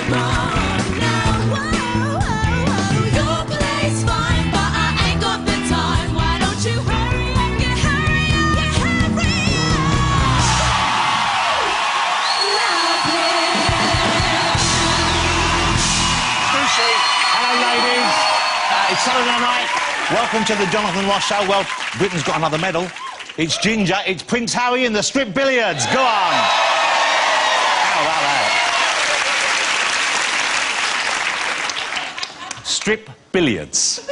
It's Saturday night. Welcome to the Jonathan Ross Show. Well, Britain's got another medal. It's Ginger, it's Prince Harry and the strip billiards. Go on. How about that? Strip billiards.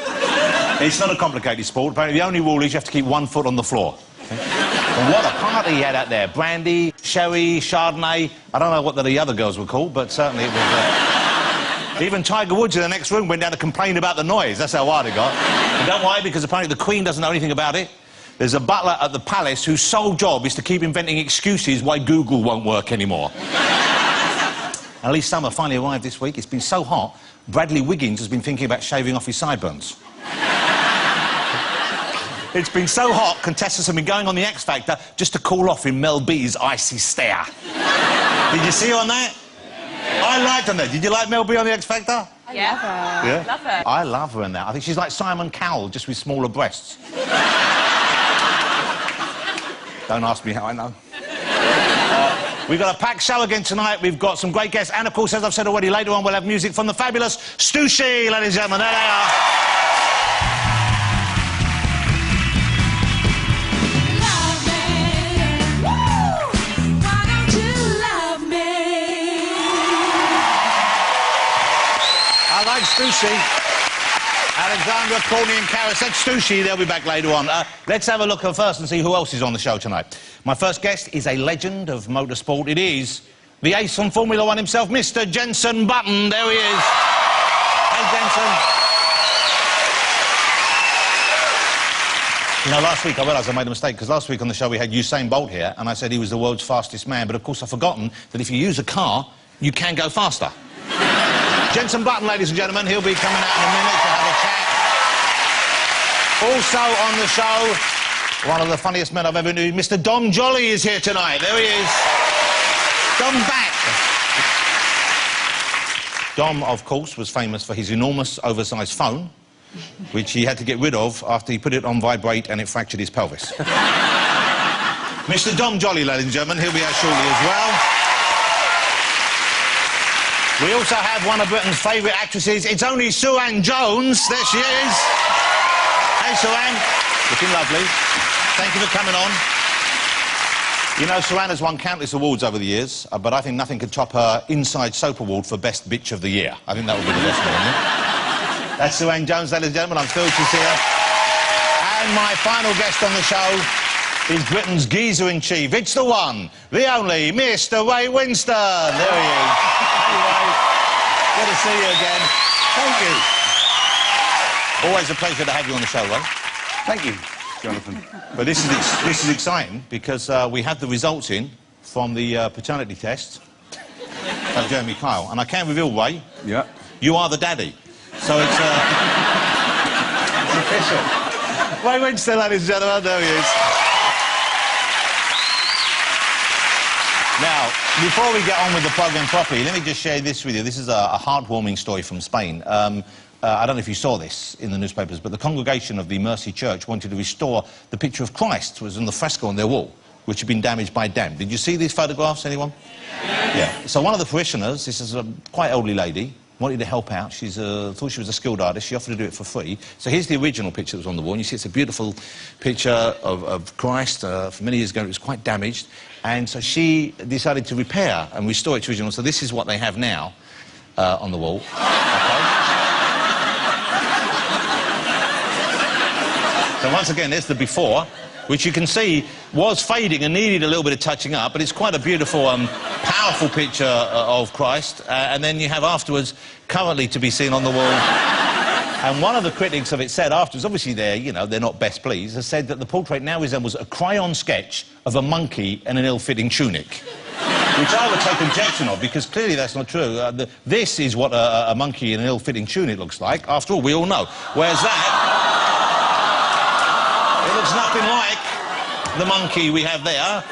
It's not a complicated sport. Apparently, the only rule is you have to keep 1 foot on the floor. Okay? And what a party he had out there. Brandy, sherry, Chardonnay. I don't know what the other girls were called, but certainly it was... Even Tiger Woods in the next room went down to complain about the noise. That's how hard it got. And don't worry, because apparently the Queen doesn't know anything about it. There's a butler at the palace whose sole job is to keep inventing excuses why Google won't work anymore. At least summer finally arrived this week. It's been so hot, Bradley Wiggins has been thinking about shaving off his sideburns. It's been so hot, contestants have been going on the X Factor just to cool off in Mel B's icy stare. Did you see her on that? I liked her. Did you like Mel B on the X Factor? Yeah. Yeah? Love her. I love her in that. I think she's like Simon Cowell, just with smaller breasts. Don't ask me how I know. We've got a packed show again tonight. We've got some great guests. And, of course, as I've said already, later on we'll have music from the fabulous Stussy, ladies and gentlemen. There they are. Stussy, Alexandra, Courtney and Karis. That's Stussy. They'll be back later on. Let's have a look at first and see who else is on the show tonight. My first guest is a legend of motorsport. It is the ace on Formula One himself, Mr. Jenson Button. There he is. Hey, Jenson. You know, last week I realised I made a mistake, because last week on the show we had Usain Bolt here, and I said he was the world's fastest man, but of course I've forgotten that if you use a car, you can go faster. Jenson Button, ladies and gentlemen, he'll be coming out in a minute to have a chat. Also on the show, one of the funniest men I've ever known, Mr. Dom Jolly is here tonight. There he is. Dom back. Dom, of course, was famous for his enormous, oversized phone, which he had to get rid of after he put it on vibrate and it fractured his pelvis. Mr. Dom Jolly, ladies and gentlemen, he'll be out shortly as well. We also have one of Britain's favourite actresses. It's only Sue-Ann Jones. There she is. Hey, Sue-Ann. Looking lovely. Thank you for coming on. You know, Sue-Ann has won countless awards over the years, but I think nothing could top her Inside Soap Award for Best Bitch of the Year. I think that would be the best one. That's Sue-Ann Jones, ladies and gentlemen. I'm thrilled she's here. And my final guest on the show is Britain's geezer-in-chief. It's the one, the only, Mr. Ray Winston. There he is. Hey, Ray. Good to see you again. Thank you. Always a pleasure to have you on the show, Ray. Thank you, Jonathan. But this is exciting, because we have the results in from the paternity test of Jeremy Kyle. And I can reveal, Ray, Yeah. you are the daddy. So it's official. Ray Winston, ladies and gentlemen. There he is. Now, before we get on with the programme properly, let me just share this with you. This is a heartwarming story from Spain. I don't know if you saw this in the newspapers, but the congregation of the Mercy Church wanted to restore the picture of Christ, which was in the fresco on their wall, which had been damaged by damp. Did you see these photographs, anyone? Yeah. So one of the parishioners, this is a quite elderly lady, wanted to help out. She thought she was a skilled artist. She offered to do it for free. So here's the original picture that was on the wall. And you see it's a beautiful picture of Christ. For many years ago, it was quite damaged. And so she decided to repair and restore it to original. So this is what they have now on the wall. Okay. So once again, there's the before, which you can see was fading and needed a little bit of touching up, but it's quite a beautiful, powerful picture of Christ. And then you have afterwards, currently to be seen on the wall. And one of the critics of it said afterwards, obviously they're not best pleased, has said that the portrait now resembles a crayon sketch of a monkey in an ill-fitting tunic. Which I would take objection of, because clearly that's not true. This is what a monkey in an ill-fitting tunic looks like. After all, we all know. Whereas that... it looks nothing like the monkey we have there.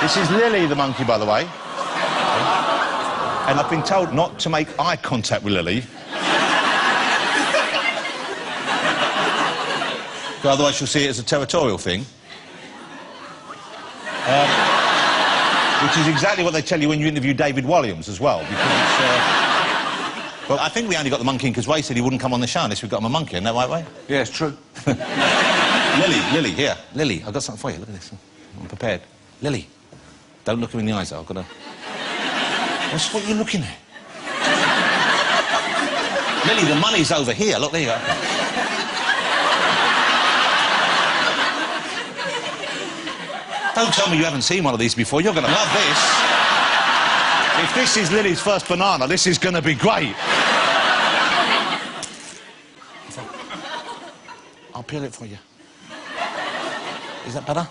This is Lily the monkey, by the way. And I've been told not to make eye contact with Lily. Otherwise she'll see it as a territorial thing. Which is exactly what they tell you when you interview David Walliams as well, because it's... Well, I think we only got the monkey in because Ray said he wouldn't come on the show unless we got him a monkey, isn't that right, Ray? Yeah, it's true. Lily, here. Lily, I've got something for you. Look at this. I'm prepared. Lily, don't look him in the eyes, though. I've got to... What are you looking at? Lily, the money's over here. Look, there you go. Don't tell me you haven't seen one of these before. You're going to love this. If this is Lily's first banana, this is going to be great. I'll peel it for you. Is that better?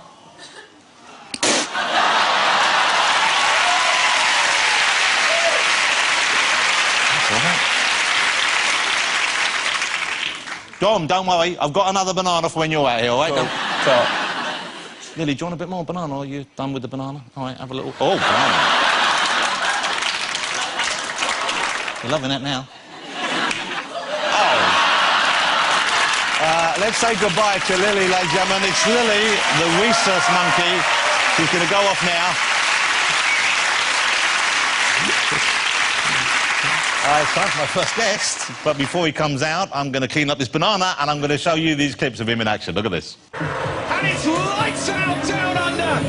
That's all right. Dom, don't worry. I've got another banana for when you're out here, all right? Top. Lily, do you want a bit more banana, or are you done with the banana? All right, have a little... Oh, banana. You're loving that now. Oh. Let's say goodbye to Lily, ladies and gentlemen. It's Lily, the rhesus monkey. She's going to go off now. It's time for my first guest. But before he comes out, I'm going to clean up this banana, and I'm going to show you these clips of him in action. Look at this. And it's lights out down under.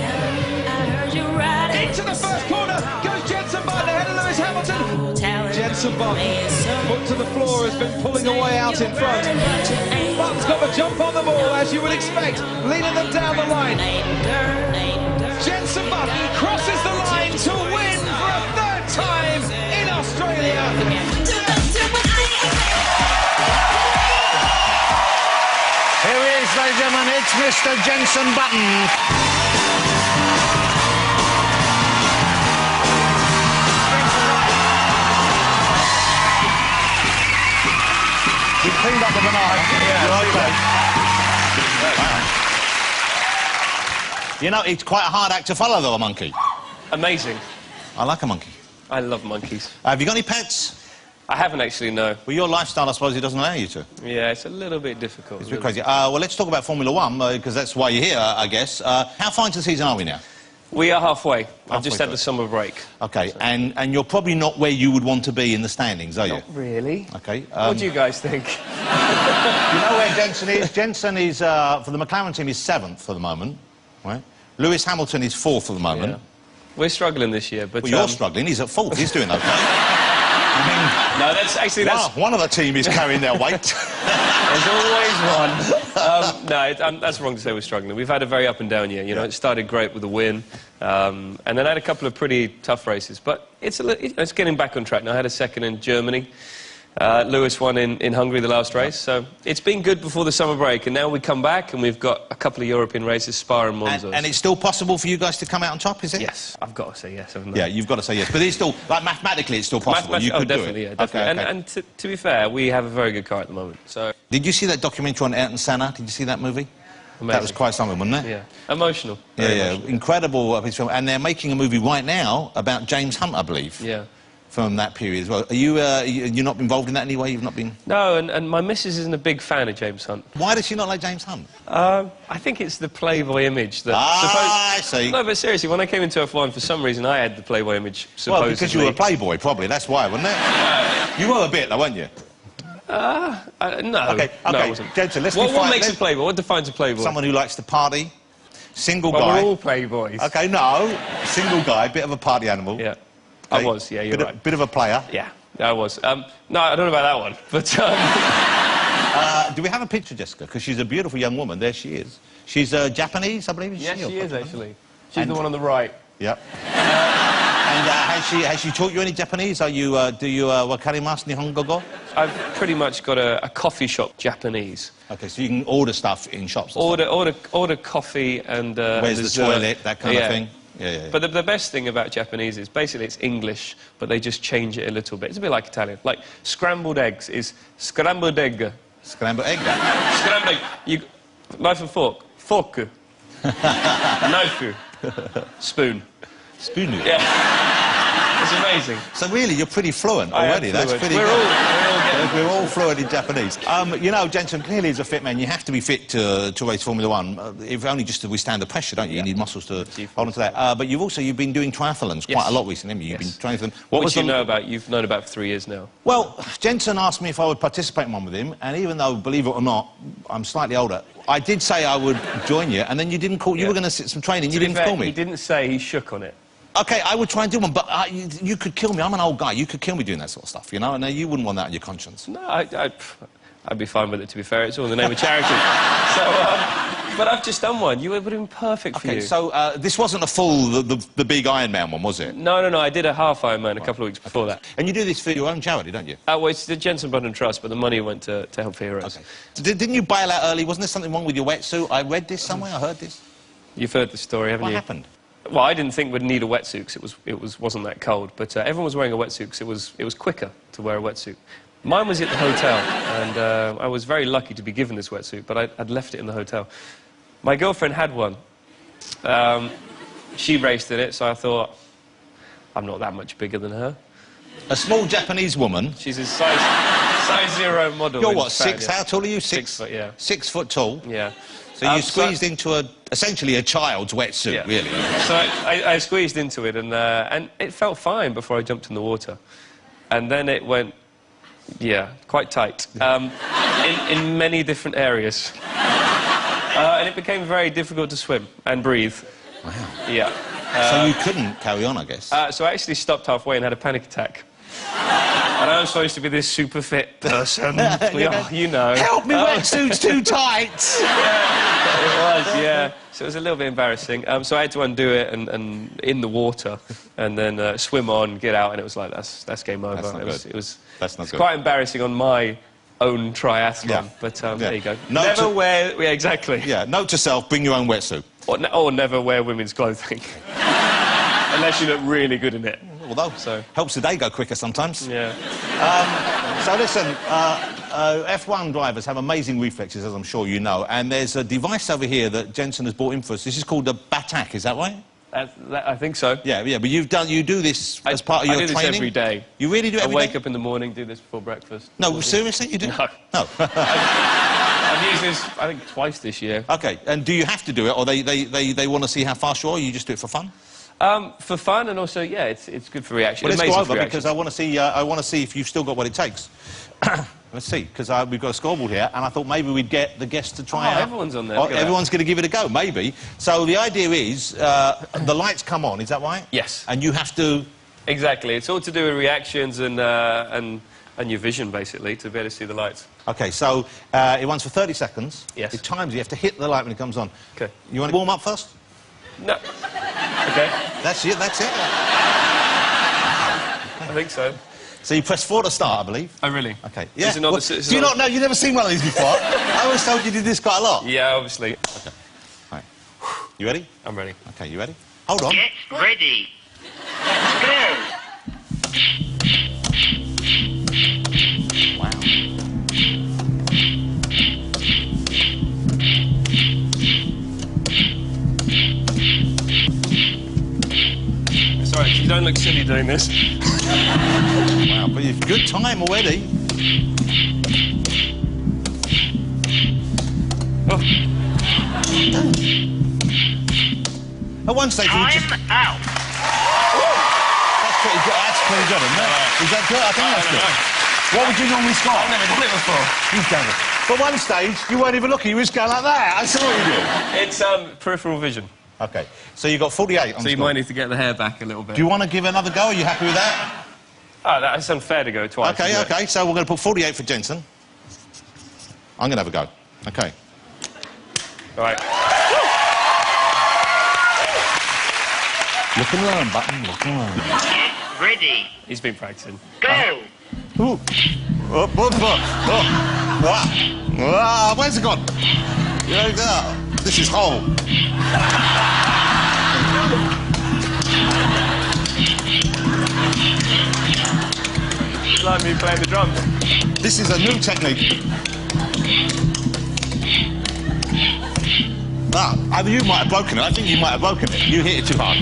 Into the first corner goes Jenson Button ahead of Lewis Hamilton. Jenson Button, foot to the floor, has been pulling away out in front. Button's got the jump on the ball, as you would expect, leading them down the line. Jenson Button crosses the line to win for a third time in Australia. Here he is, ladies and gentlemen, it's Mr. Jenson Button. You cleaned up the banana. You know, it's quite a hard act to follow, though, a monkey. Amazing. I like a monkey. I love monkeys. Have you got any pets? I haven't actually, no. Well, your lifestyle, I suppose, it doesn't allow you to. Yeah, it's a little bit difficult. It's a bit crazy. Well, let's talk about Formula One, because that's why you're here, I guess. How far into the season are we now? We are halfway. I've just Halfway had the summer break. OK, so. and you're probably not where you would want to be in the standings, are you? Not really. OK. What do you guys think? You know where Jenson is? Jenson is, for the McLaren team, is 7th for the moment, right? Lewis Hamilton is 4th for the moment. Yeah. We're struggling this year, but... Well, you're struggling. He's at 4th. He's doing OK. I mean... No, that's actually... One of the team is carrying their weight. There's always one. That's wrong to say we're struggling. We've had a very up and down year. You know, it started great with a win, and then I had a couple of pretty tough races. But it's getting back on track now. I had a second in Germany. Lewis won in Hungary the last race. So it's been good before the summer break, and now we come back and we've got a couple of European races, Spa and Monza. And it's still possible for you guys to come out on top, is it? Yes, I've got to say yes, haven't I? Yeah, you've got to say yes. But it's still, like, mathematically, it's still possible. You could definitely, do it. Yeah, definitely. Okay. And to be fair, we have a very good car at the moment. So. Did you see that documentary on Ayrton Senna? Did you see that movie? Amazing. That was quite something, wasn't it? Yeah. Emotional. Yeah. Incredible piece of film. And they're making a movie right now about James Hunt, I believe. Yeah. From that period as well. Are you not involved in that anyway? You've not been... No, and my missus isn't a big fan of James Hunt. Why does she not like James Hunt? I think it's the Playboy image that... I see. No, but seriously, when I came into F1, for some reason, I had the Playboy image, supposedly. Well, because you were a Playboy, probably. That's why, wasn't it? You were a bit, though, weren't you? No. Okay, No, I wasn't. Jensen, let's what makes a Playboy? What defines a Playboy? Someone who likes to party. Single guy. We're all Playboys. OK, no. Single guy, bit of a party animal. Yeah. I was, yeah, you're right. Bit of a player. Yeah, I was. No, I don't know about that one, but... do we have a picture, Jessica? Because she's a beautiful young woman. There she is. She's Japanese, I believe. Yes, she is, actually. She's the one on the right. Yep. And has she taught you any Japanese? Do you wakarimasu nihongo go? I've pretty much got a coffee shop Japanese. OK, so you can order stuff in shops. Order coffee and... Where's the toilet, that kind of thing. Yeah. But the best thing about Japanese is basically it's English, but they just change it a little bit. It's a bit like Italian. Like scrambled eggs is scrambled egg. Scrambled egg? Scrambled egg. Knife and fork. Fork. Knife. Spoon. Spoon it. Yeah. It's amazing. So really, you're pretty fluent I am already. That's fluent. pretty We're good. all We're all fluent in Japanese. You know, Jensen, clearly as a fit man, you have to be fit to race Formula One, if only just to withstand the pressure, don't you? You need muscles to hold on to that. But you've been doing triathlons quite a lot recently, haven't you? You've been training for them. Which you know about. You've known about for 3 years now. Well, Jensen asked me if I would participate in one with him, and even though, believe it or not, I'm slightly older, I did say I would join you, and then you didn't call. You were going to sit some training. You didn't call me. He didn't say. He shook on it. OK, I would try and do one, but you could kill me. I'm an old guy. You could kill me doing that sort of stuff, you know? And you wouldn't want that on your conscience. No, I'd be fine with it, to be fair. It's all in the name of charity. But I've just done one. It would have been perfect for you. OK, so this wasn't a full, the big Ironman one, was it? No. I did a half Ironman a couple of weeks before that. And you do this for your own charity, don't you? Well, it's the Jensen Button Trust, but the money went to help for heroes. OK. So didn't you bail out early? Wasn't there something wrong with your wetsuit? I read this somewhere. I heard this. You've heard the story, haven't you? What happened? Well, I didn't think we'd need a wetsuit because it wasn't that cold, but everyone was wearing a wetsuit because it was quicker to wear a wetsuit. Mine was at the hotel, and I was very lucky to be given this wetsuit, but I'd left it in the hotel. My girlfriend had one. She raced in it, so I thought, I'm not that much bigger than her. A small Japanese woman. She's a size 0 model. You're what, 6? How tall are you? 6 foot, yeah. 6 foot tall? Yeah. So you squeezed into essentially a child's wetsuit, really. So I squeezed into it, and it felt fine before I jumped in the water. And then it went, quite tight, in many different areas. And it became very difficult to swim and breathe. Wow. Yeah. So you couldn't carry on, I guess? So I actually stopped halfway and had a panic attack. And I was supposed to be this super fit person. You know. Help me, wetsuit's too tight! It was, yeah. So it was a little bit embarrassing. So I had to undo it and in the water, and then swim on, get out, and it was like, that's game over. It was quite embarrassing on my own triathlon, but there you go. Never wear... Yeah, exactly. Yeah, note to self, bring your own wetsuit. Or never wear women's clothing. Unless you look really good in it. Although, helps the day go quicker sometimes. Yeah. So listen, F1 drivers have amazing reflexes, as I'm sure you know, and there's a device over here that Jensen has brought in for us. This is called the Batak, is that right? I think so. Yeah, but you do this as part of your training? I do this every day. You really do it every day? I wake up in the morning, do this before breakfast. No, seriously, you do? No. No. I've used this, I think, twice this year. OK, and do you have to do it, or they want to see how fast you are, or you just do it for fun? For fun, and also, yeah, it's good for reaction. Well, let's go over, because I want to see if you've still got what it takes. Let's see, because we've got a scoreboard here, and I thought maybe we'd get the guests to try out. Everyone's on there. Everyone's going to give it a go, maybe. So the idea is, the lights come on, is that right? Yes. And you have to... Exactly. It's all to do with reactions and your vision, basically, to be able to see the lights. OK, so it runs for 30 seconds. Yes. It times, you have to hit the light when it comes on. OK. You want to warm up first? No. OK. That's it, that's it. I think so. So you press 4 to start, I believe. Oh, really? OK. Yeah. Do you not know? You've never seen one of these before? I always told you did this quite a lot. Yeah, obviously. OK. Right. You ready? I'm ready. OK, you ready? Hold on. Get ready. Go. Wow. Sorry, you don't look silly doing this. Wow, but you've good time already. Oh. At one stage, Time out. That's pretty good. That's pretty good, isn't it? Is that good? I think that's good. What would you normally score? I've never done it before. You've done it. But one stage, you weren't even looking. You were just going like that. I saw what you did. It's peripheral vision. OK. So you got 48 on So you might need to get the hair back a little bit. Do you want to give another go? Are you happy with that? Oh, that's unfair to go twice. OK, OK. So we're going to put 48 for Jensen. I'm going to have a go. OK. All right. Look and learn, Button. Look and learn. Get ready. He's been practicing. Go. Ooh. Where's it gone? This is whole. It's like me playing the drums. This is a new technique. You might have broken it. I think you might have broken it. You hit it too hard.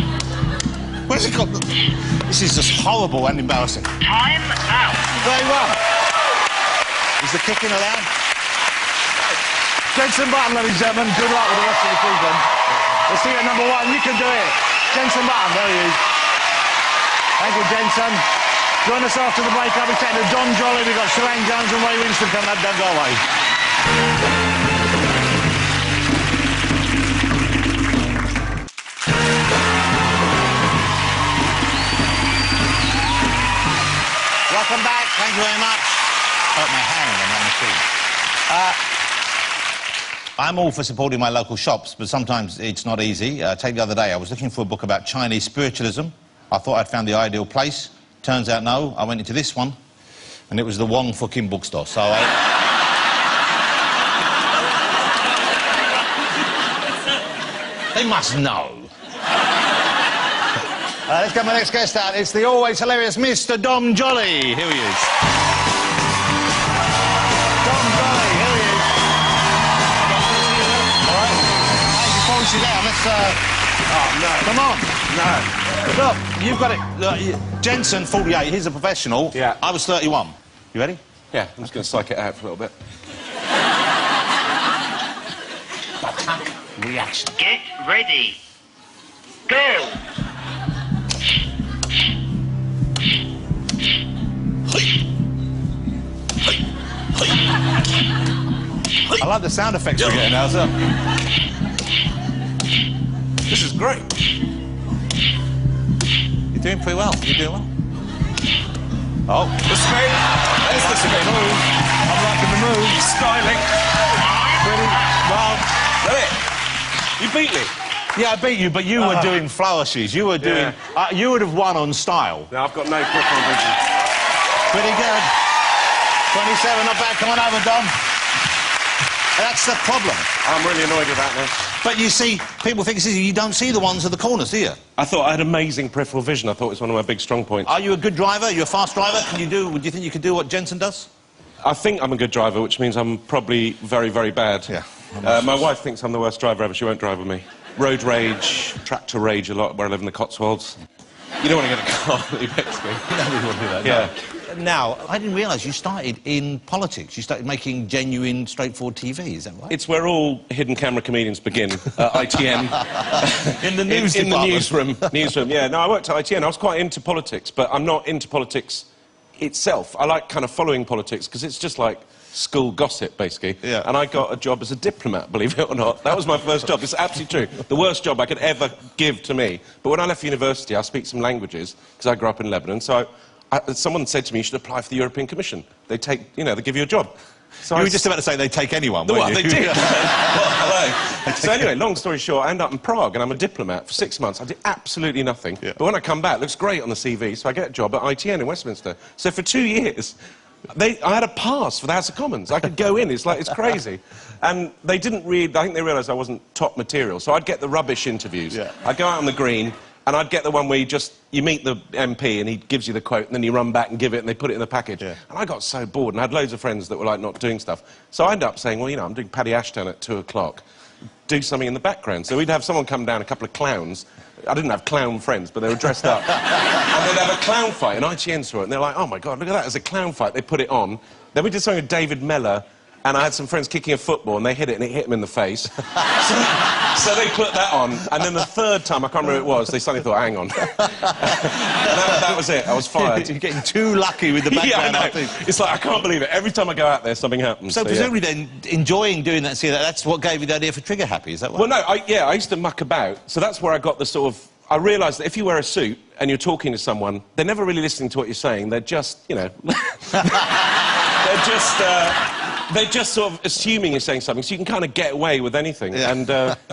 Where's it got? This is just horrible and embarrassing. Time out. Very well. Is the kicking allowed? Jensen Button, ladies and gentlemen. Good luck with the rest of the season. We'll see you at number 1. You can do it. Jensen Button, there he is. Thank you, Jensen. Join us after the break. I'll be chatting to Don Jolly. We've got Sue Ann Jones and Ray Winston coming up. Don't go away. Welcome back. Thank you very much. Hurt my hand on that machine. I'm all for supporting my local shops, but sometimes it's not easy. Take the other day, I was looking for a book about Chinese spiritualism. I thought I'd found the ideal place. Turns out, no. I went into this one, and it was the Wong fucking bookstore. So they must know. Let's get my next guest out. It's the always hilarious Mr. Dom Jolly. Here he is. Dom Jolly, here he is. All right. Hey, before we sit down, let's... Oh, no. Come on. No. Look, you've got it. Look, Jensen, 48, he's a professional. Yeah. I was 31. You ready? Yeah, I'm just going to psych it out for a little bit. Attack, reaction. Get ready. Go. I like the sound effects we're getting now, so. This is great. You're doing pretty well. You're doing well. Oh. The spin. There's the spin. I'm liking the move. Styling. Pretty well. That's it. You beat me. Yeah, I beat you, but you were doing flourishes. You were doing... you would have won on style. No, I've got no peripheral vision. Pretty good. 27, not bad. Come on over, Dom. That's the problem. I'm really annoyed with that now. But you see, people think it's easy. You don't see the ones at the corners, do you? I thought I had amazing peripheral vision. I thought it was one of my big strong points. Are you a good driver? Are you a fast driver? Do you think you could do what Jensen does? I think I'm a good driver, which means I'm probably very, very bad. Yeah. My wife thinks I'm the worst driver ever. She won't drive with me. Road rage, tractor rage a lot where I live in the Cotswolds. You don't want to get a car that makes me. You don't really want to do that. Yeah. No. Now, I didn't realise you started in politics. You started making genuine, straightforward TV, is that right? It's where all hidden camera comedians begin. ITN. In the news in the department. newsroom, yeah. No, I worked at ITN. I was quite into politics, but I'm not into politics itself. I like kind of following politics because it's just like school gossip, basically. Yeah. And I got a job as a diplomat, believe it or not. That was my first job. It's absolutely true. The worst job I could ever give to me. But when I left university, I speak some languages because I grew up in Lebanon. So someone said to me, you should apply for the European Commission. They take, you know, they give you a job. So you were just about to say they take anyone, weren't you? They did. Well, hello. So anyway, long story short, I end up in Prague and I'm a diplomat for 6 months. I did absolutely nothing. Yeah. But when I come back, it looks great on the CV, so I get a job at ITN in Westminster. So for 2 years, I had a pass for the House of Commons. I could go in, it's crazy. And they didn't read, I think they realised I wasn't top material, so I'd get the rubbish interviews. Yeah. I'd go out on the green, and I'd get the one where you meet the MP and he gives you the quote and then you run back and give it and they put it in the package. Yeah. And I got so bored and I had loads of friends that were like not doing stuff. So I ended up saying, well, you know, I'm doing Paddy Ashton at 2 o'clock. Do something in the background. So we'd have someone come down, a couple of clowns. I didn't have clown friends, but they were dressed up. And they'd have a clown fight, and ITN saw it, and they're like, oh my God, look at that, there's a clown fight. They put it on. Then we did something with David Mellor, and I had some friends kicking a football, and they hit it, and it hit them in the face. So they put that on, and then the third time, I can't remember who it was, they suddenly thought, hang on. And that was it, I was fired. You're getting too lucky with the background, yeah, I I think. It's like, I can't believe it. Every time I go out there, something happens. So presumably then, enjoying doing that, see, that's what gave you the idea for Trigger Happy, is that right? Well, no, I used to muck about, so that's where I got the sort of... I realised that if you wear a suit and you're talking to someone, they're never really listening to what you're saying, they're just, you know... They're just sort of assuming you're saying something, so you can kind of get away with anything. Yeah. And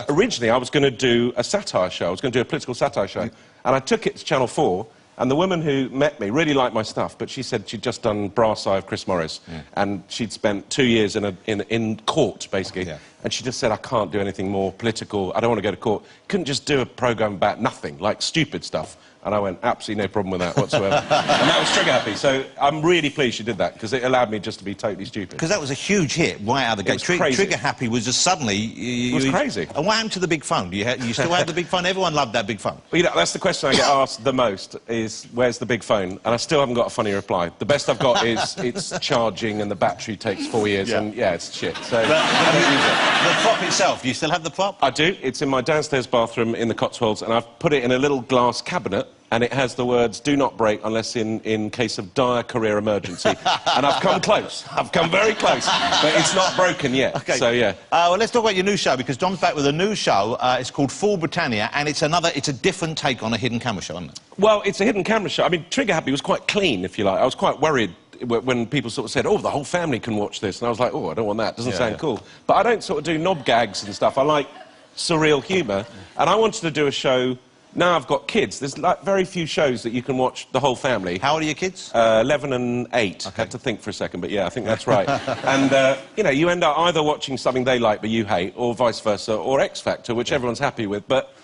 originally, I was going to do a satire show. I was going to do a political satire show. And I took it to Channel 4, and the woman who met me really liked my stuff, but she said she'd just done Brass Eye of Chris Morris, and she'd spent 2 years in court, basically. Yeah. and she just said, I can't do anything more political, I don't want to go to court. Couldn't just do a programme about nothing, like stupid stuff. And I went, absolutely no problem with that whatsoever. And that was Trigger Happy. So I'm really pleased she did that, because it allowed me just to be totally stupid. Because that was a huge hit right out of the gate. Trigger Happy was just suddenly... It was crazy. And what happened to the big phone? You still have the big phone? Everyone loved that big phone. Well, you know, that's the question I get asked the most, is where's the big phone? And I still haven't got a funny reply. The best I've got is it's charging and the battery takes 4 years, and yeah, it's shit. So I don't use it. The prop itself, do you still have the prop? I do. It's in my downstairs bathroom in the Cotswolds, and I've put it in a little glass cabinet, and it has the words, do not break unless in case of dire career emergency. And I've come close. I've come very close. But it's not broken yet. Okay. So, yeah. Well, let's talk about your new show, because Dom's back with a new show. It's called Full Britannia, and it's a different take on a hidden camera show, isn't it? Well, it's a hidden camera show. I mean, Trigger Happy was quite clean, if you like. I was quite worried when people sort of said, oh, the whole family can watch this. And I was like, oh, I don't want that. Doesn't sound cool. But I don't sort of do knob gags and stuff. I like surreal humour. And I wanted to do a show... Now I've got kids. There's like very few shows that you can watch the whole family. How old are your kids? 11 and 8. Okay. Had to think for a second, but yeah, I think that's right. And, you know, you end up either watching something they like but you hate, or vice versa, or X Factor, which everyone's happy with. But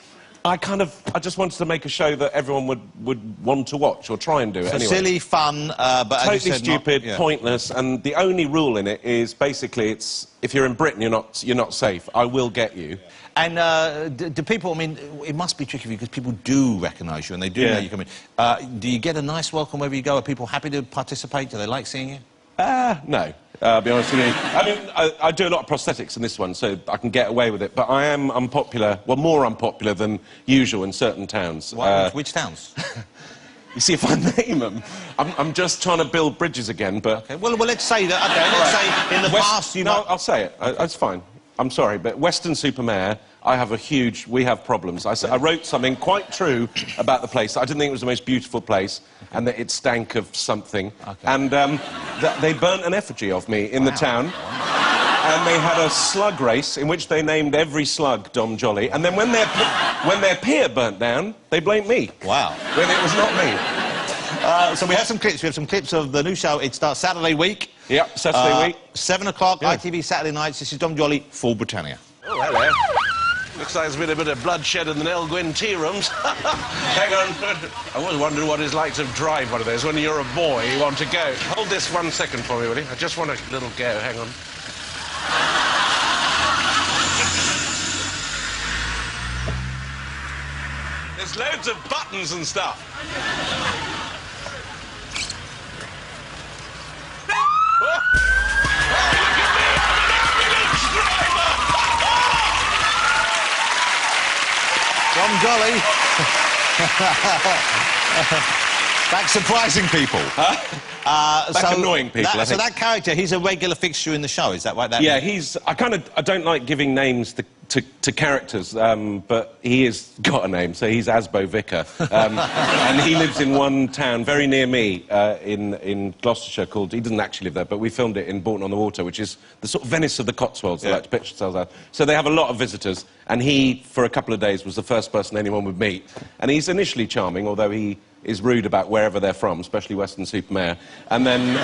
I just wanted to make a show that everyone would want to watch, or try and do it so anyway. Silly, fun, but totally as you said, stupid, pointless, and the only rule in it is basically it's if you're in Britain, you're not safe. I will get you. And do people, I mean, it must be tricky for you because people do recognise you and they do know you come in. Do you get a nice welcome wherever you go? Are people happy to participate? Do they like seeing you? No. I'll be honest with you. I mean, I do a lot of prosthetics in this one, so I can get away with it. But I am unpopular, well, more unpopular than usual in certain towns. Which towns? You see, if I name them, I'm just trying to build bridges again, but... Okay, well, let's say that, okay, let's say in the past you... No, I'll say it. It's fine. I'm sorry, but Weston-super-Mare, we have problems. I wrote something quite true about the place. I didn't think it was the most beautiful place, and that it stank of something. Okay. And they burnt an effigy of me in the town. And they had a slug race in which they named every slug Dom Jolly. And then when their pier burnt down, they blamed me. Wow. When it was not me. So we have some clips. We have some clips of the new show. It starts Saturday week. Yep, Saturday week. 7 o'clock, ITV Saturday nights. This is Dom Jolly, Full Britannia. Oh, hello. Looks like there's been a bit of bloodshed in the Nell Gwyn tea rooms. Hang on. I always wondered what it's like to drive one of those. When you're a boy, you want to go. Hold this 1 second for me, will you? I just want a little go. Hang on. There's loads of buttons and stuff. Dom Jolly. Back surprising people. Back annoying people, I think. So that character, he's a regular fixture in the show, is that right? Yeah, I don't like giving names to characters, but he has got a name, so he's Asbo Vicar. And he lives in one town very near me in Gloucestershire called... He doesn't actually live there, but we filmed it in Bourton-on-the-Water, which is the sort of Venice of the Cotswolds, they like to picture themselves as. So they have a lot of visitors, and he, for a couple of days, was the first person anyone would meet. And he's initially charming, although he is rude about wherever they're from, especially Weston-super-Mare. And then,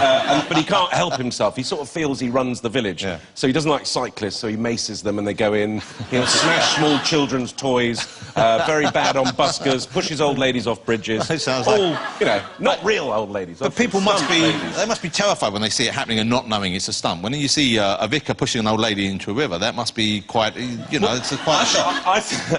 but he can't help himself. He sort of feels he runs the village. Yeah. So he doesn't like cyclists, so he maces them and they go in. He'll smash small children's toys, very bad on buskers, pushes old ladies off bridges. It sounds all, you know, not real old ladies. But people must be terrified when they see it happening and not knowing it's a stunt. When you see a vicar pushing an old lady into a river, that must be quite, you know, it's quite a shock.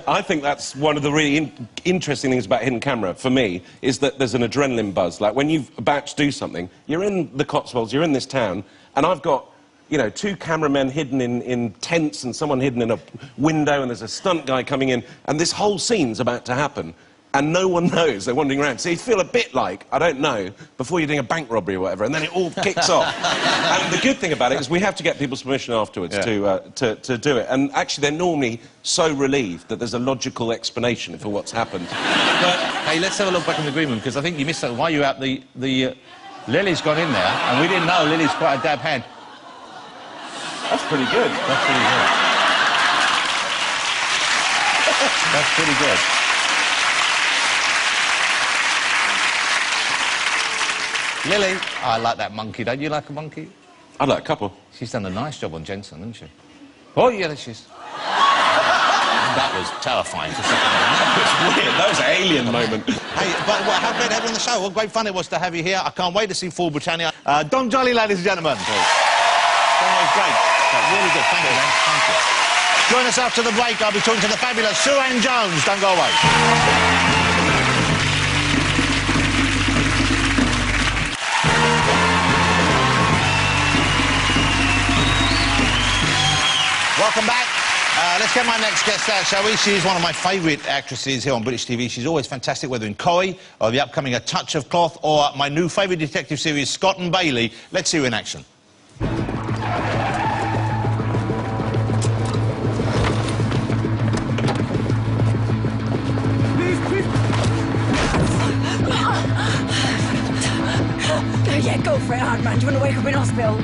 I think that's one of the really interesting things about hidden camera, for me, is that there's an adrenaline buzz. Like, when you're about to do something, you're in the Cotswolds, you're in this town, and I've got, you know, 2 cameramen hidden in tents and someone hidden in a window, and there's a stunt guy coming in, and this whole scene's about to happen, and no one knows. They're wandering around. So you feel a bit like, I don't know, before you're doing a bank robbery or whatever, and then it all kicks off. And the good thing about it is we have to get people's permission afterwards to do it. And actually, they're normally so relieved that there's a logical explanation for what's happened. But, hey, let's have a look back in the green room, because I think you missed something. While you're out, Lily's gone in there, and we didn't know Lily's quite a dab hand. That's pretty good. That's pretty good. That's pretty good. Lily, I like that monkey. Don't you like a monkey? I'd like a couple. She's done a nice job on Jensen, hasn't she? Oh, yeah, there she is. That was terrifying for a second. It's weird. That was an alien moment. Hey, but how great to have you on the show. What great fun it was to have you here. I can't wait to see Full Britannia. Don Jolly, ladies and gentlemen. That was great. Really good. Thank you, man. Thank you. Join us after the break. I'll be talking to the fabulous Sue-Ann Jones. Don't go away. Welcome back. Let's get my next guest out, shall we? She's one of my favourite actresses here on British TV. She's always fantastic, whether in Koi or the upcoming A Touch of Cloth or my new favourite detective series, Scott and Bailey. Let's see her in action. Yeah, go for it, hard man. Do you want to wake up in hospital?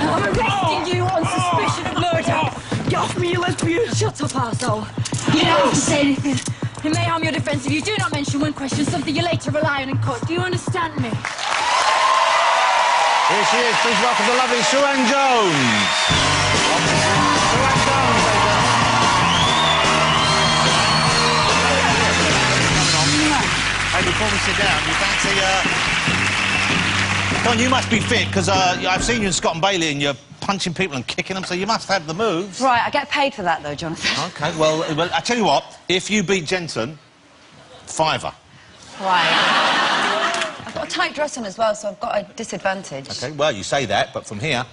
I'm arresting you on suspicion of murder. Get off me, you lesbian. Shut up, arsehole. You don't have to say anything. It may harm your defence if you do not mention one question, something you later rely on in court. Do you understand me? Here she is. Please welcome the lovely Sue-Ann Jones. Sue-Ann Jones, ladies and gentlemen. Hey, before we sit down, you fancy, Come on, you must be fit, because I've seen you in Scott and Bailey and you're punching people and kicking them, so you must have the moves. Right, I get paid for that, though, Jonathan. OK, well, I tell you what, if you beat Jensen, £5. Right. I've got a tight dress on as well, so I've got a disadvantage. OK, well, you say that, but from here...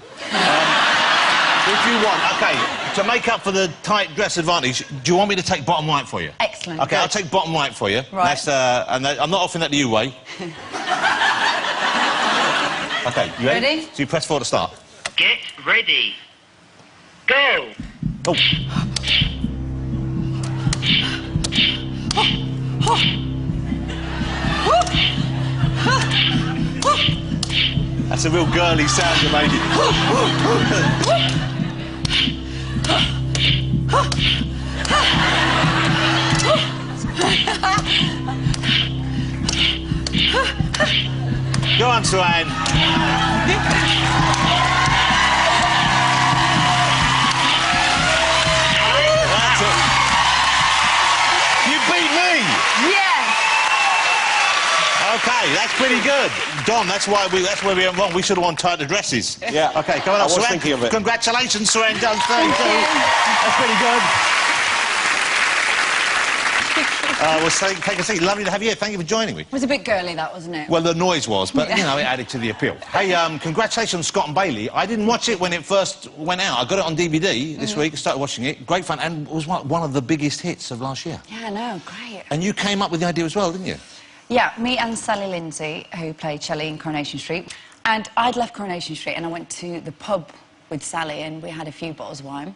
if you want, OK, to make up for the tight dress advantage, do you want me to take bottom right for you? Excellent. OK, I'll take bottom right for you. Right. That's, I'm not offering that to you, Way. OK, you ready? So you press 4 to start. Get ready. Go. Oh. That's a real girly sound you're making. Go on, Sue-Ann. That's it. You beat me! Yes! OK, that's pretty good. Don, that's where we went wrong. We should have worn tighter dresses. Yeah. OK, come on up, I was Sue-Ann. thinking of it. Congratulations, Sue-Ann Jones. That's pretty good. Well, take a seat. Lovely to have you here. Thank you for joining me. It was a bit girly, that, wasn't it? Well, the noise was, but, you know, it added to the appeal. Hey, congratulations on Scott and Bailey. I didn't watch it when it first went out. I got it on DVD this week. I started watching it. Great fun. And it was one of the biggest hits of last year. Yeah, I know. Great. And you came up with the idea as well, didn't you? Yeah, me and Sally Lindsay, who played Shelley in Coronation Street. And I'd left Coronation Street and I went to the pub with Sally and we had a few bottles of wine.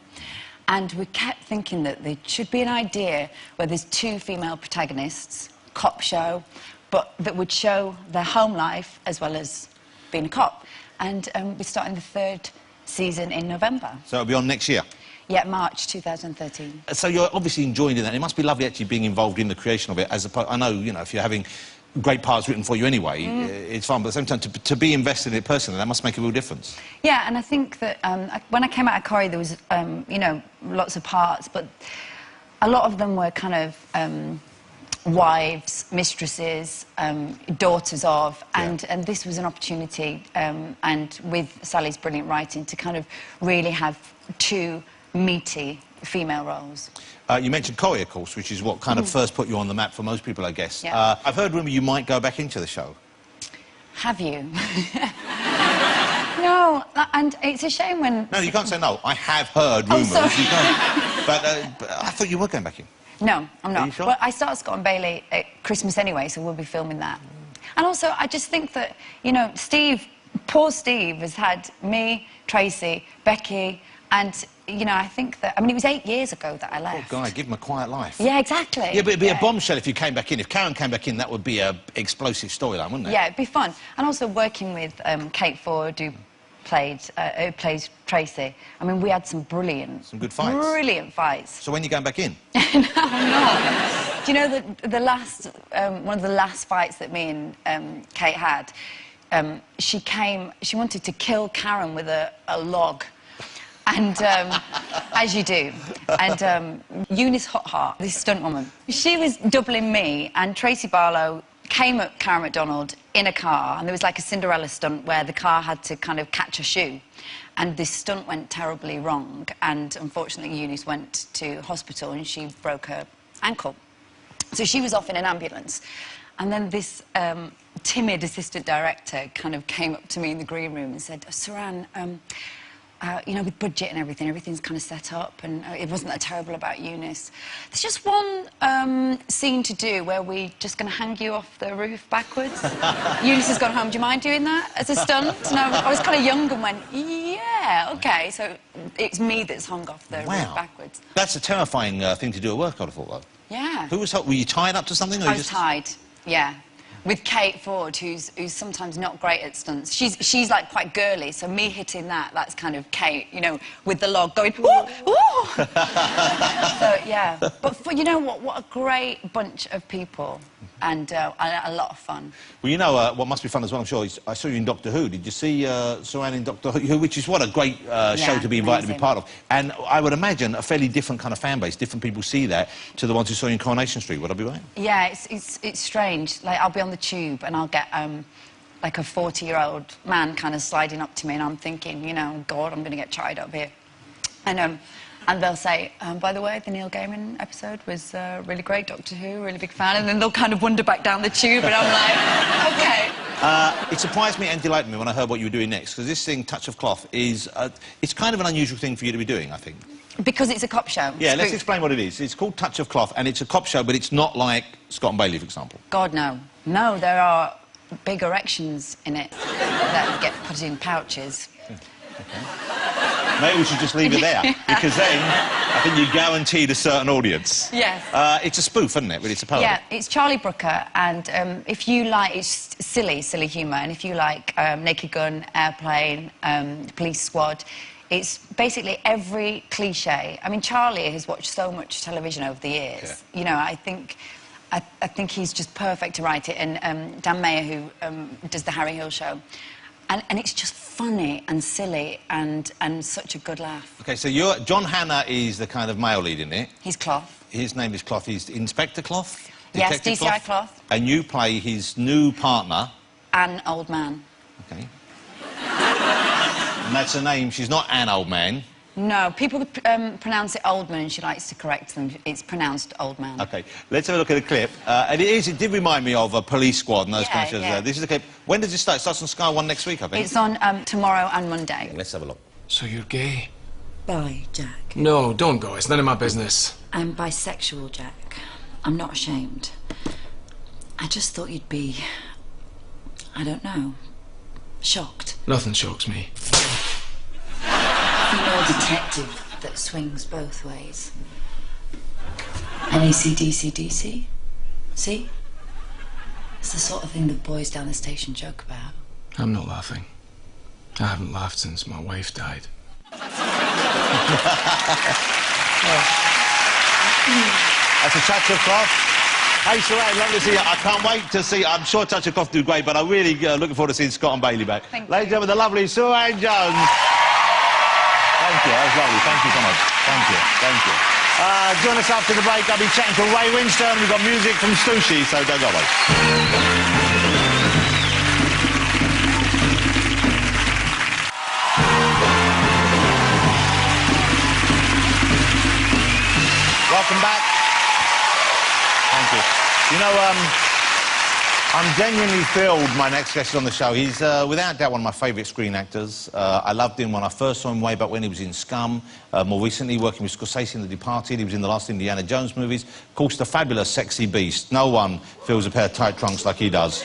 And we kept thinking that there should be an idea where there's two female protagonists, cop show, but that would show their home life as well as being a cop. And we're starting the 3rd season in November. So it'll be on next year? Yeah, March 2013. So you're obviously enjoying that. It must be lovely actually being involved in the creation of it, as opposed... I know, you know, if you're having great parts written for you anyway, it's fun, but at the same time, to be invested in it personally, that must make a real difference. Yeah, and I think that when I came out of Corrie, there was, you know, lots of parts, but a lot of them were kind of wives, mistresses, daughters of, and this was an opportunity, and with Sally's brilliant writing, to kind of really have two meaty female roles. You mentioned Corrie, of course, which is what kind of first put you on the map for most people, I guess. Yeah. I've heard rumour you might go back into the show. Have you? No, and it's a shame when... No, you can't say no. I have heard rumours. sorry. You can't. But I thought you were going back in. No, I'm not. Are you sure? Well, I start Scott and Bailey at Christmas anyway, so we'll be filming that. And also, I just think that, you know, Steve, poor Steve, has had me, Tracy, Becky, and, you know, I think that... I mean, it was 8 years ago that I left. Oh, God, give him a quiet life. Yeah, exactly. Yeah, but it'd be a bombshell if you came back in. If Karen came back in, that would be an explosive storyline, wouldn't it? Yeah, it'd be fun. And also working with Kate Ford, who plays Tracy. I mean, we had some brilliant... Some good fights. Brilliant fights. So when are you going back in? No, I'm not. Do you know that the last... one of the last fights that me and Kate had, she wanted to kill Karen with a log. And, as you do. And Eunice Hotheart, this stunt woman, she was doubling me, and Tracy Barlow came at Karen MacDonald in a car, and there was like a Cinderella stunt where the car had to kind of catch a shoe. And this stunt went terribly wrong, and unfortunately Eunice went to hospital and she broke her ankle. So she was off in an ambulance. And then this timid assistant director kind of came up to me in the green room and said, Saran, you know, with budget and everything, everything's kind of set up, and it wasn't that terrible about Eunice. There's just one scene to do where we're just going to hang you off the roof backwards. Eunice has gone home. Do you mind doing that as a stunt? And I was kind of young and went, yeah, OK. So it's me that's hung off the roof backwards. That's a terrifying thing to do at work, I'd have thought, though. Yeah. Who was... Were you tied up to something? Or I was tied, yeah. With Kate Ford, who's sometimes not great at stunts. She's like quite girly, so me hitting that's kind of Kate, you know, with the log going, ooh, ooh. So, yeah. But you know what a great bunch of people, and a lot of fun. Well, you know what must be fun as well, I'm sure, is I saw you in Doctor Who. Did you see Saran in Doctor Who, which is what a great show to be invited to be part of. And I would imagine a fairly different kind of fan base, different people see that to the ones who saw you in Coronation Street. Would I be right? Yeah, it's strange. Like, I'll be on the tube and I'll get like a 40-year-old man kind of sliding up to me, and I'm thinking, you know, God, I'm going to get tried up here. And they'll say, by the way, the Neil Gaiman episode was really great, Doctor Who, really big fan, and then they'll kind of wander back down the tube, and I'm like, OK. It surprised me and delighted me when I heard what you were doing next, because this thing, Touch of Cloth, is... it's kind of an unusual thing for you to be doing, I think. Because it's a cop show. Yeah, let's explain what it is. It's called Touch of Cloth, and it's a cop show, but it's not like Scott and Bailey, for example. God, no. No, there are big erections in it that get put in pouches. Okay. Maybe we should just leave it there, because then I think you guaranteed a certain audience. Yes. It's a spoof, isn't it? But it's a parody. Yeah, it's Charlie Brooker, and if you like... It's silly humour, and if you like Naked Gun, Airplane, Police Squad... It's basically every cliché. I mean, Charlie has watched so much television over the years. Yeah. You know, I think he's just perfect to write it. And Dan Mayer, who does the Harry Hill show, and it's just funny and silly and such a good laugh. OK, so John Hannah is the kind of male lead in it. He's Cloth. His name is Cloth. He's Inspector Cloth? Yes, DCI Cloth. And you play his new partner... An Old Man. OK. And that's her name. She's not An Old Man. No, people pronounce it Oldman, and she likes to correct them. It's pronounced Old Man. OK, let's have a look at the clip. And it did remind me of a Police Squad and those kind of shows. Yeah. This is the clip. When does it start? It starts on Sky One next week, I think. It's on tomorrow and Monday. Let's have a look. So you're gay? Bye, Jack. No, don't go. It's none of my business. I'm bisexual, Jack. I'm not ashamed. I just thought you'd be... I don't know... shocked. Nothing shocks me. Female detective that swings both ways. NACDC. See? It's the sort of thing the boys down the station joke about. I'm not laughing. I haven't laughed since my wife died. That's a Touch of Cloth. Hey, Saran, lovely to see you. I can't wait to see... I'm sure Touch of Cloth do great, but I'm really looking forward to seeing Scott and Bailey back. Thank you. Ladies and gentlemen, the lovely Saran Jones. Thank you, that was lovely. Thank you so much. Thank you, thank you. Join us after the break. I'll be chatting to Ray Winstone. We've got music from Sushi, so don't go away. Welcome back. Thank you. You know, I'm genuinely thrilled my next guest is on the show. He's, without doubt, one of my favourite screen actors. I loved him when I first saw him way back when he was in Scum. More recently, working with Scorsese in The Departed. He was in the last Indiana Jones movies. Of course, the fabulous Sexy Beast. No one fills a pair of tight trunks like he does.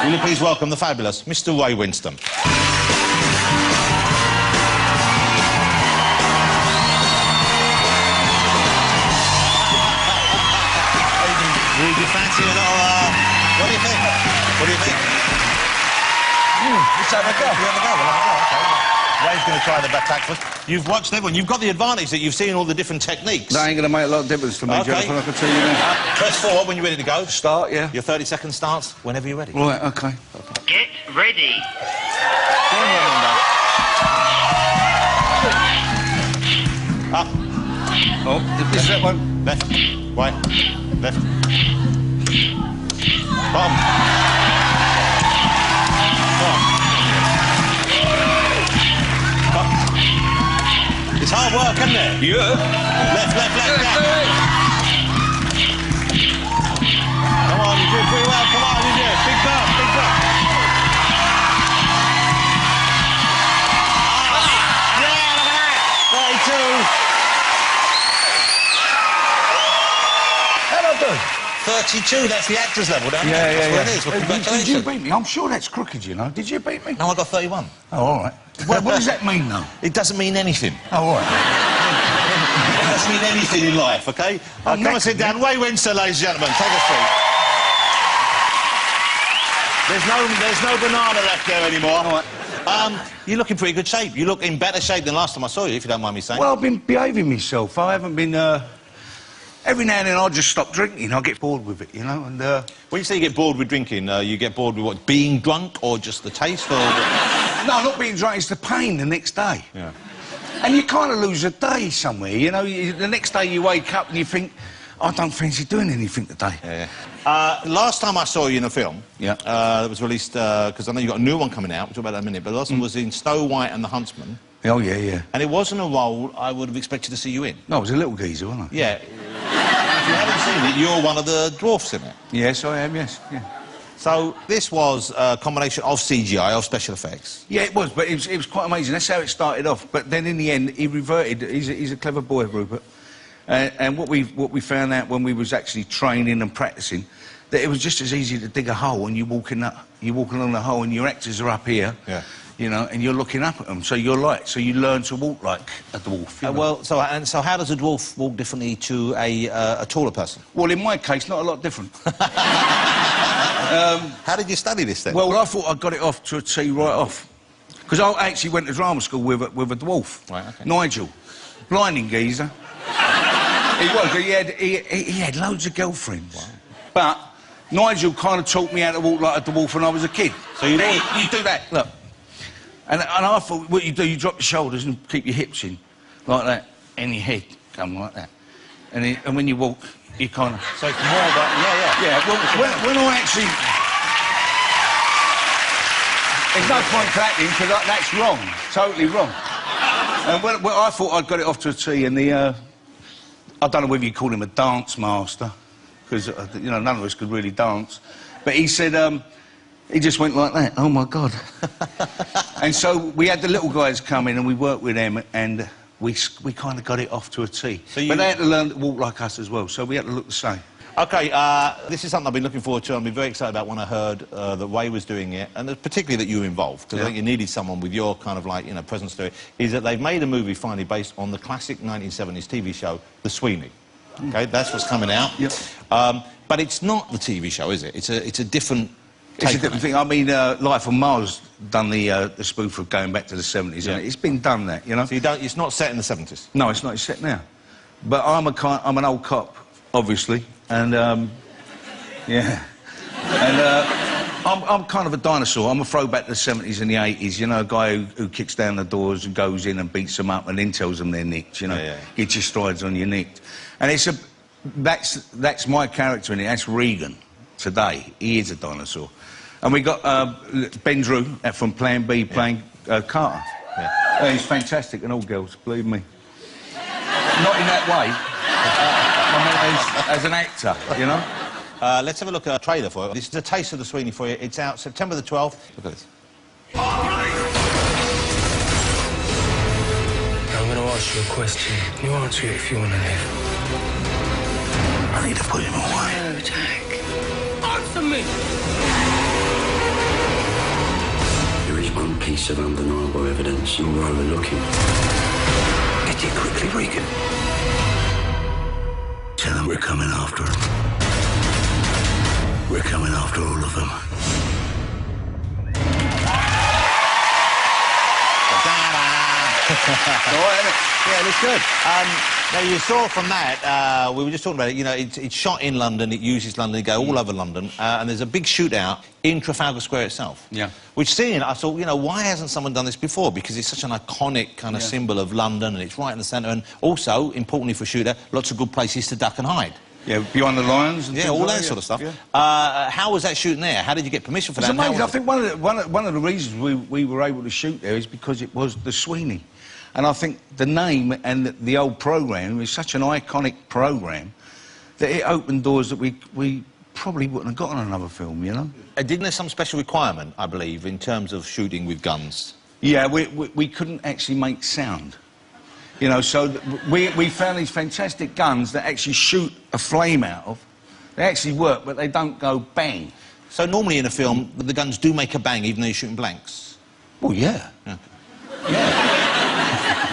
Will you please welcome the fabulous Mr. Ray Winstone. Did you fancy a little, what do you think? What do you think? Let's have a go. We'll have a go, OK. Ray's going to try the back first. You've watched everyone. You've got the advantage that you've seen all the different techniques. That ain't going to make a lot of difference for me, Jonathan, I can tell you now. Press forward when you're ready to go. Start, yeah. Your 30-second starts whenever you're ready. Right, OK. Get ready. Up. Oh, this is that one. Left. Right. Left. Bottom. It's hard work, isn't it? Yeah. Left, down. Come on, you're doing pretty well. Come on, you do it. Big bump. Yeah, look at that. 32. 32, that's the actor's level, don't it? That's what it is. Well, congratulations. Did you beat me? I'm sure that's crooked, you know. Did you beat me? No, I got 31. Oh, all right. What does that mean, though? It doesn't mean anything. Oh, all right. It doesn't mean anything in life, OK? Come and sit down. Way Windsor, ladies and gentlemen. Take a seat. There's no banana left there anymore. All right. You're looking pretty good shape. You look in better shape than last time I saw you, if you don't mind me saying. Well, I've been behaving myself. I haven't been... Every now and then I just stop drinking. I get bored with it, you know, and... When you say you get bored with drinking, you get bored with what, being drunk or just the taste, or... No, not being drunk, it's the pain the next day. Yeah. And you kind of lose a day somewhere, you know. The next day you wake up and you think, I don't fancy doing anything today. Yeah. Last time I saw you in a film, that was released, because I know you've got a new one coming out, we'll talk about that in a minute, but the last one was in Snow White and the Huntsman. Oh, yeah. And it wasn't a role I would have expected to see you in. No, I was a little geezer, wasn't I? Yeah. If you haven't seen it, you're one of the dwarfs in it. Yes, I am, yes, yeah. So this was a combination of CGI, of special effects. Yeah, it was, but it was quite amazing. That's how it started off. But then in the end, he reverted. He's a clever boy, Rupert. And what we found out when we was actually training and practicing, that it was just as easy to dig a hole and you're walking along the hole and your actors are up here. Yeah. You know, and you're looking up at them, so you learn to walk like a dwarf. You know? Well, so how does a dwarf walk differently to a taller person? Well, in my case, not a lot different. How did you study this then? Well, I thought I got it off to a T right off, because I actually went to drama school with a dwarf, right, okay. Nigel, blinding geezer. He had loads of girlfriends, wow. But Nigel kind of taught me how to walk like a dwarf when I was a kid. So you do that, look. And I thought, what you do, you drop your shoulders and keep your hips in, like that, and your head come like that. And when you walk, you kind of... So it's more about... Yeah, well, when I actually... There's no point clapping, because that's wrong, totally wrong. And when I thought I'd got it off to a T, and I don't know whether you call him a dance master, because, you know, none of us could really dance, but he said, he just went like that. Oh, my God. And so we had the little guys come in and we worked with them and we kind of got it off to a T. But they had to learn to walk like us as well, so we had to look the same. OK, this is something I've been looking forward to. I've been very excited about when I heard that Ray was doing it, and particularly that you were involved, because I think you needed someone with your kind of, like, you know, presence to it, is that they've made a movie finally based on the classic 1970s TV show, The Sweeney. OK, that's what's coming out. Yep. But it's not the TV show, is it? It's a different... It's a different thing. I mean, Life on Mars done the spoof of going back to the 70s, and it's been done that, you know? So it's not set in the 70s? No, it's not. It's set now. But I'm an old cop, obviously, and, yeah. And I'm kind of a dinosaur. I'm a throwback to the 70s and the 80s, you know, a guy who kicks down the doors and goes in and beats them up and then tells them they're nicked, you know? Yeah. Get your strides on, you're nicked. And that's my character in it. That's Regan today. He is a dinosaur. And we got Ben Drew from Plan B playing Carter. Yeah. He's fantastic, and all girls, believe me. Not in that way. I mean, as an actor, you know? Let's have a look at a trailer for it. This is a taste of the Sweeney for you. It's out September the 12th. Look at this. I'm going to ask you a question. You answer it if you want to live. I need to put him away. No, Jack. Answer me! There is one piece of undeniable evidence you're overlooking. Get it quickly, Regan. Tell them we're coming after them. We're coming after all of them. All right, isn't it? Yeah, it looks good. Now, you saw from that, we were just talking about it, you know, it's shot in London, it uses London, it goes all over London, and there's a big shootout in Trafalgar Square itself. Yeah. Which, seeing it, I thought, you know, why hasn't someone done this before? Because it's such an iconic kind of symbol of London, and it's right in the centre, and also, importantly for shooter, lots of good places to duck and hide. Yeah, behind the lions and yeah, all that sort of stuff. Yeah. How was that shooting there? How did you get permission for that? It's amazing. I think one of the reasons we were able to shoot there is because it was the Sweeney. And I think the name and the old programme is such an iconic programme that it opened doors that we probably wouldn't have got on another film, you know? Didn't there some special requirement, I believe, in terms of shooting with guns? Yeah, we couldn't actually make sound. You know, so we found these fantastic guns that actually shoot a flame out of. They actually work, but they don't go bang. So normally in a film, the guns do make a bang even though you're shooting blanks? Well, yeah. Yeah.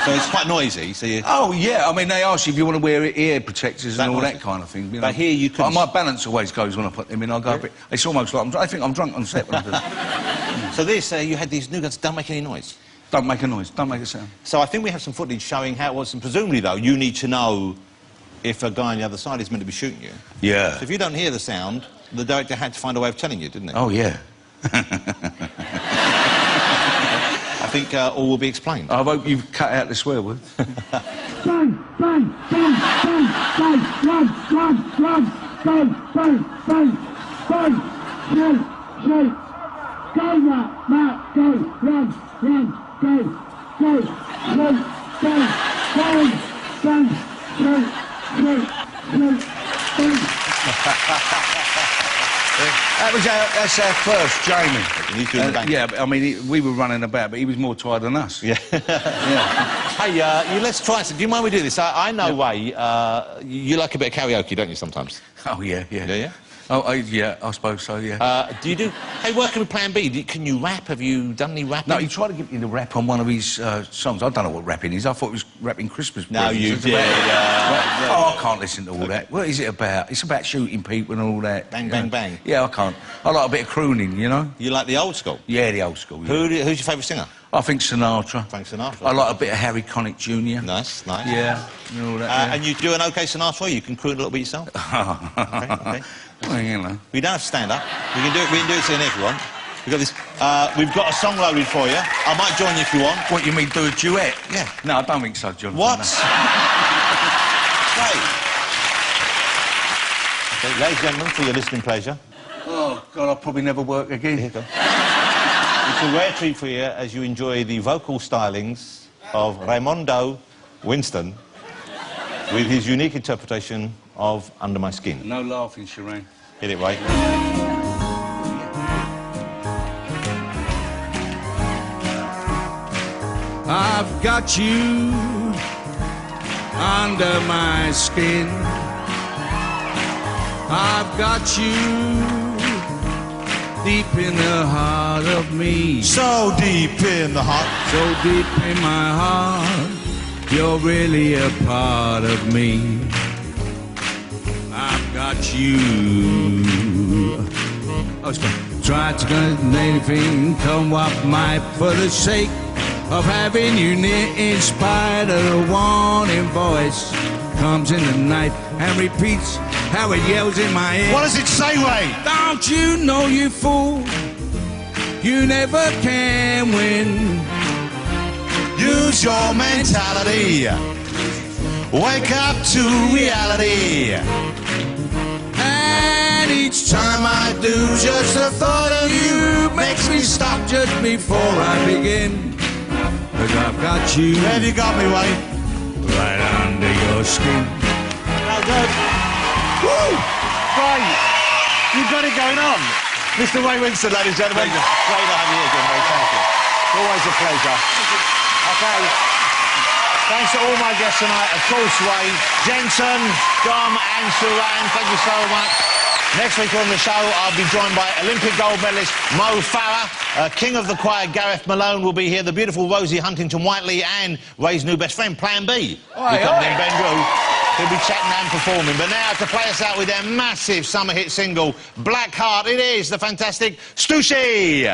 So it's quite noisy, so you... Oh, yeah. I mean, they ask you if you want to wear ear protectors and all that kind of thing. You know? But here you can... My balance always goes when I put them in. I go a bit... It's almost like... I think I'm drunk on set when I do that. So this, you had these new guns, don't make any noise? Don't make a noise. Don't make a sound. So I think we have some footage showing how it was, and presumably, though, you need to know if a guy on the other side is meant to be shooting you. Yeah. So if you don't hear the sound, the director had to find a way of telling you, didn't he? Oh, yeah. I think all will be explained. I hope you've cut out the swear word. Bang, bang, bang, bang, bang, run, run, run, bang, bang, bang, bang, shoot, shoot, go, Matt, go, run, go, shoot, bang, bang, bang, shoot, bang. That's our first, Jamie. Yeah, but, I mean, we were running about, but he was more tired than us. Yeah. Yeah. Hey, let's try some. Do you mind we do this? I know, Way, you like a bit of karaoke, don't you, sometimes? Oh, yeah, yeah. Yeah, yeah? Oh, yeah, I suppose so, yeah. Do you do... Hey, working with Plan B, can you rap? Have you done any rapping? No, he tried to get me to rap on one of his songs. I don't know what rapping is. I thought it was rapping Christmas No, presents. you did. Oh, I can't listen to all that. What is it about? It's about shooting people and all that. Bang, bang, bang. Yeah, I can't. I like a bit of crooning, you know? You like the old school? Yeah, the old school, yeah. Who's your favourite singer? I think Sinatra. Frank Sinatra. I like a bit of Harry Connick Jr. Nice, nice. Yeah, and all that, yeah. And you do an OK Sinatra, or you can croon a little bit yourself? Okay, okay. Well, you know. We don't have to stand up. We can do it sitting if you want. We've got this. We've got a song loaded for you. I might join you if you want. What, you mean do a duet? Yeah. No, I don't think so, John. What? No. Great. Okay, ladies and gentlemen, for your listening pleasure. Oh, God, I'll probably never work again. Here you go. It's a rare treat for you as you enjoy the vocal stylings of Raimondo Winston with his unique interpretation of Under My Skin. No laughing, Shireen. Hit it, Ray. I've got you under my skin. I've got you deep in the heart of me. So deep in the heart. So deep in my heart, you're really a part of me. I've got you. Oh, try to get anything, come what might, for the sake of having you near, in spite of the warning voice comes in the night and repeats how it yells in my ear. What does it say, Ray? Don't you know, you fool, you never can win. Use your mentality. Wake up to reality. And each time I do, just the thought of you makes me stop just before I begin. 'Cause I've got you. Where have you got me, Ray? Right under your skin. Well done. Woo! Great. You've got it going on. Mr. Ray Winston, ladies and gentlemen. Great to have you here again, Ray. Thank you. Always a pleasure. Okay. Thanks to all my guests tonight. Of course, Ray, Jensen, Dom and Suran. Thank you so much. Next week on the show, I'll be joined by Olympic gold medalist Mo Farah. King of the Choir Gareth Malone will be here. The beautiful Rosie Huntington-Whiteley and Ray's new best friend, Plan B. Oi, in Ben Drew. He'll be chatting and performing. But now, to play us out with their massive summer hit single, Black Heart, it is the fantastic Stussy.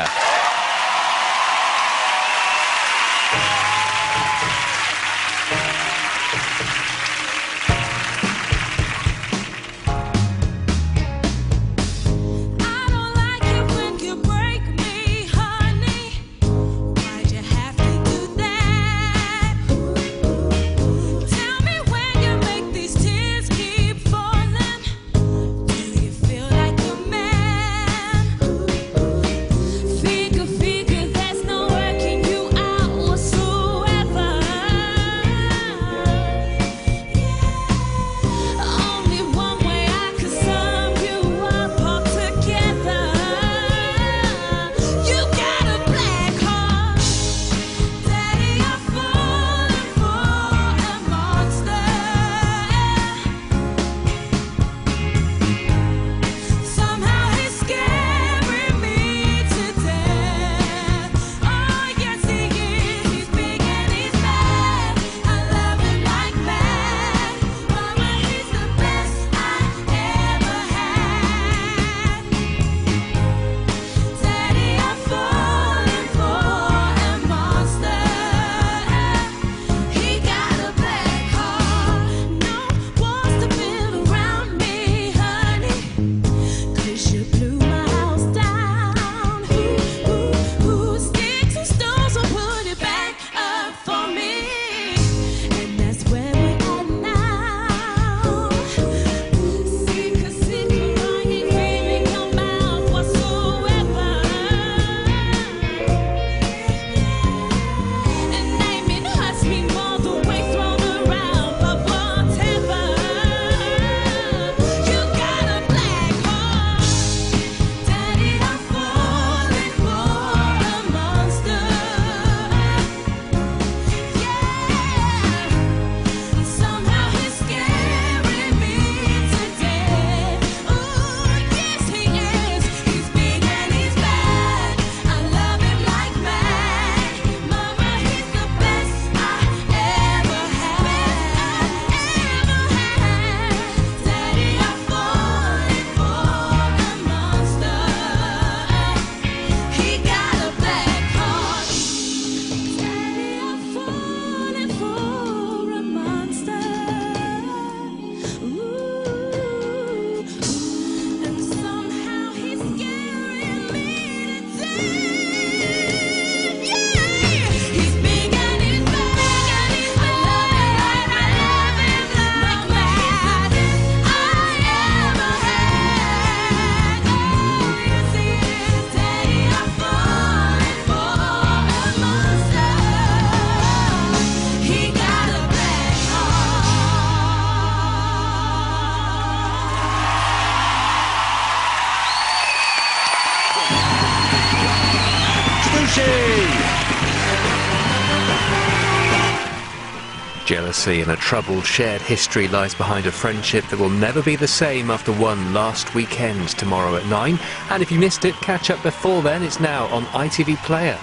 Jealousy and a troubled shared history lies behind a friendship that will never be the same after one last weekend, tomorrow at 9. And if you missed it, catch up before then. It's now on ITV Player.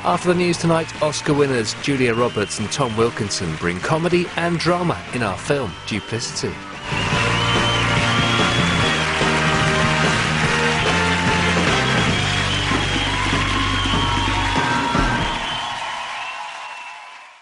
After the news tonight, Oscar winners Julia Roberts and Tom Wilkinson bring comedy and drama in our film Duplicity.